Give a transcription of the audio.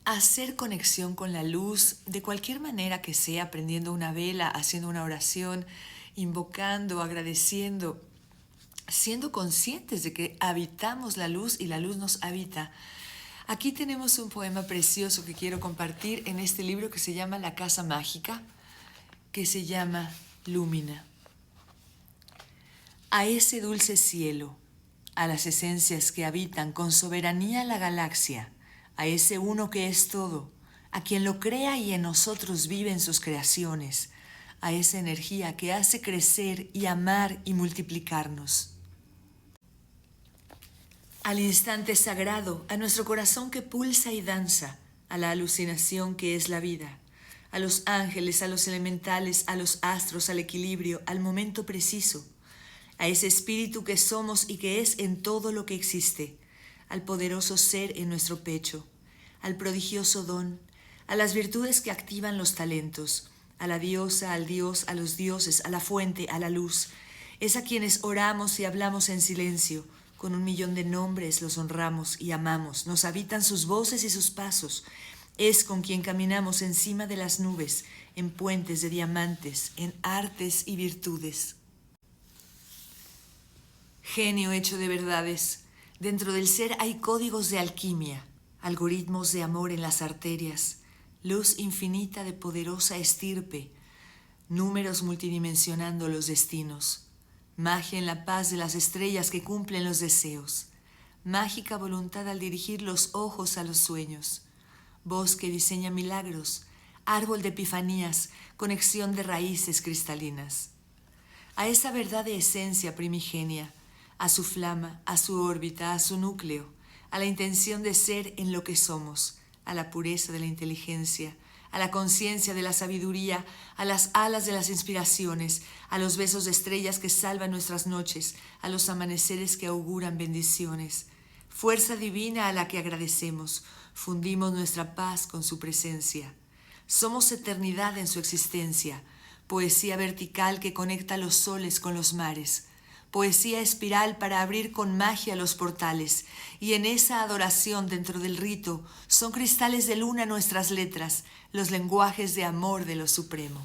hacer conexión con la luz de cualquier manera que sea, prendiendo una vela, haciendo una oración, invocando, agradeciendo, siendo conscientes de que habitamos la luz y la luz nos habita. Aquí tenemos un poema precioso que quiero compartir en este libro que se llama La Casa Mágica, que se llama Lúmina. A ese dulce cielo, a las esencias que habitan con soberanía la galaxia, a ese uno que es todo, a quien lo crea y en nosotros viven sus creaciones, a esa energía que hace crecer y amar y multiplicarnos. Al instante sagrado, a nuestro corazón que pulsa y danza, a la alucinación que es la vida, a los ángeles, a los elementales, a los astros, al equilibrio, al momento preciso, a ese espíritu que somos y que es en todo lo que existe, al poderoso ser en nuestro pecho, al prodigioso don, a las virtudes que activan los talentos, a la diosa, al dios, a los dioses, a la fuente, a la luz, es a quienes oramos y hablamos en silencio. Con 1.000.000 de nombres los honramos y amamos, nos habitan sus voces y sus pasos. Es con quien caminamos encima de las nubes, en puentes de diamantes, en artes y virtudes. Genio hecho de verdades, dentro del ser hay códigos de alquimia, algoritmos de amor en las arterias, luz infinita de poderosa estirpe, números multidimensionando los destinos. Magia en la paz de las estrellas que cumplen los deseos. Mágica voluntad al dirigir los ojos a los sueños. Voz que diseña milagros. Árbol de epifanías, conexión de raíces cristalinas. A esa verdad de esencia primigenia, a su flama, a su órbita, a su núcleo, a la intención de ser en lo que somos, a la pureza de la inteligencia, a la conciencia de la sabiduría, a las alas de las inspiraciones, a los besos de estrellas que salvan nuestras noches, a los amaneceres que auguran bendiciones. Fuerza divina a la que agradecemos, fundimos nuestra paz con su presencia. Somos eternidad en su existencia, poesía vertical que conecta los soles con los mares, poesía espiral para abrir con magia los portales, y en esa adoración dentro del rito son cristales de luna nuestras letras, los lenguajes de amor de lo supremo.